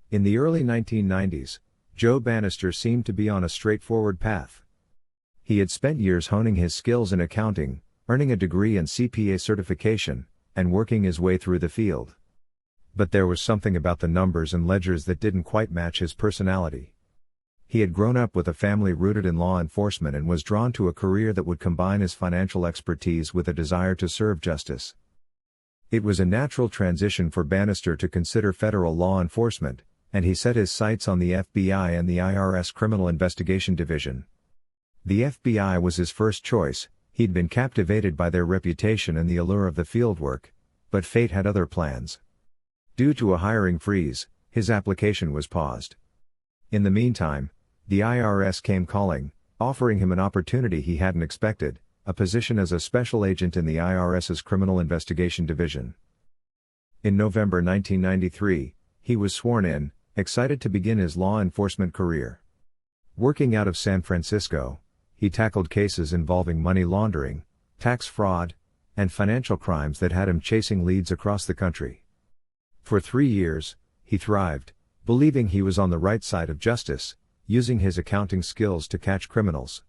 In the early 1990s, Joe Bannister seemed to be on a straightforward path. He had spent years honing his skills in accounting, earning a degree and CPA certification, and working his way through the field. But there was something about the numbers and ledgers that didn't quite match his personality. He had grown up with a family rooted in law enforcement and was drawn to a career that would combine his financial expertise with a desire to serve justice. It was a natural transition for Bannister to consider federal law enforcement, and he set his sights on the FBI and the IRS Criminal Investigation Division. The FBI was his first choice. He'd been captivated by their reputation and the allure of the fieldwork, but fate had other plans. Due to a hiring freeze, his application was paused. In the meantime, the IRS came calling, offering him an opportunity he hadn't expected, a position as a special agent in the IRS's Criminal Investigation Division. In November 1993, he was sworn in, excited to begin his law enforcement career. Working out of San Francisco, he tackled cases involving money laundering, tax fraud, and financial crimes that had him chasing leads across the country. For 3 years, he thrived, believing he was on the right side of justice, using his accounting skills to catch criminals.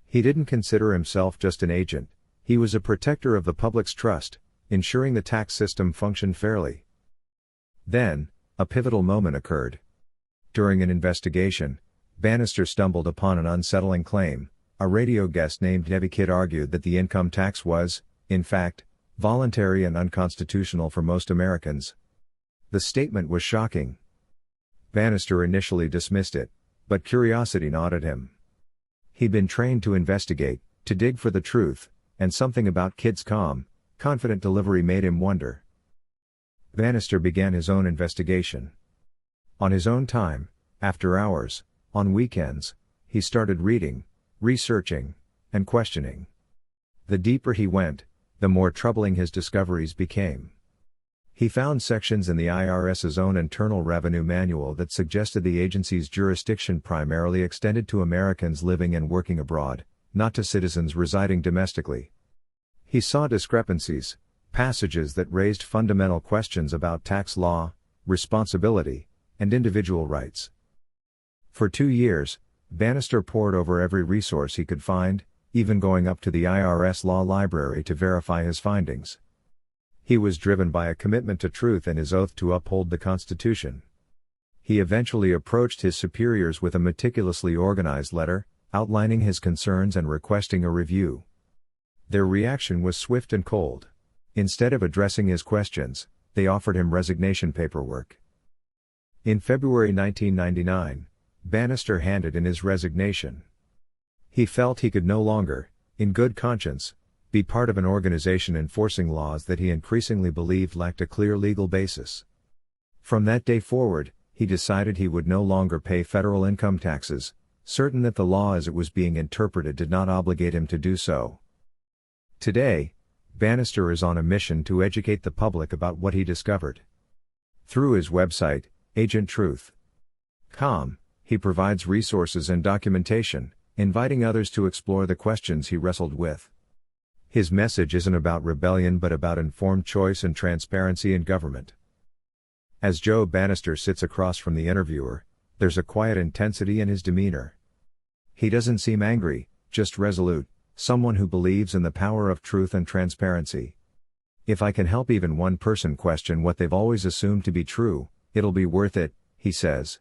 He didn't consider himself just an agent, he was a protector of the public's trust, ensuring the tax system functioned fairly. Then, a pivotal moment occurred. During an investigation, Bannister stumbled upon an unsettling claim. A radio guest named Debbie Kidd argued that the income tax was, in fact, voluntary and unconstitutional for most Americans. The statement was shocking. Bannister initially dismissed it, but curiosity gnawed him. He'd been trained to investigate, to dig for the truth, and something about Kidd's calm, confident delivery made him wonder. Bannister began his own investigation. On his own time, after hours, on weekends, he started reading, researching, and questioning. The deeper he went, the more troubling his discoveries became. He found sections in the IRS's own Internal Revenue Manual that suggested the agency's jurisdiction primarily extended to Americans living and working abroad, not to citizens residing domestically. He saw discrepancies, passages that raised fundamental questions about tax law, responsibility, and individual rights. For 2 years, Bannister pored over every resource he could find, even going up to the IRS Law Library to verify his findings. He was driven by a commitment to truth and his oath to uphold the Constitution. He eventually approached his superiors with a meticulously organized letter, outlining his concerns and requesting a review. Their reaction was swift and cold. Instead of addressing his questions, they offered him resignation paperwork. In February 1999, Bannister handed in his resignation. He felt he could no longer, in good conscience, be part of an organization enforcing laws that he increasingly believed lacked a clear legal basis. From that day forward, he decided he would no longer pay federal income taxes, certain that the law as it was being interpreted did not obligate him to do so. Today, Bannister is on a mission to educate the public about what he discovered. Through his website, agenttruth.com, he provides resources and documentation, inviting others to explore the questions he wrestled with. His message isn't about rebellion but about informed choice and transparency in government. As Joe Bannister sits across from the interviewer, there's a quiet intensity in his demeanor. He doesn't seem angry, just resolute, someone who believes in the power of truth and transparency. If I can help even one person question what they've always assumed to be true, it'll be worth it, he says.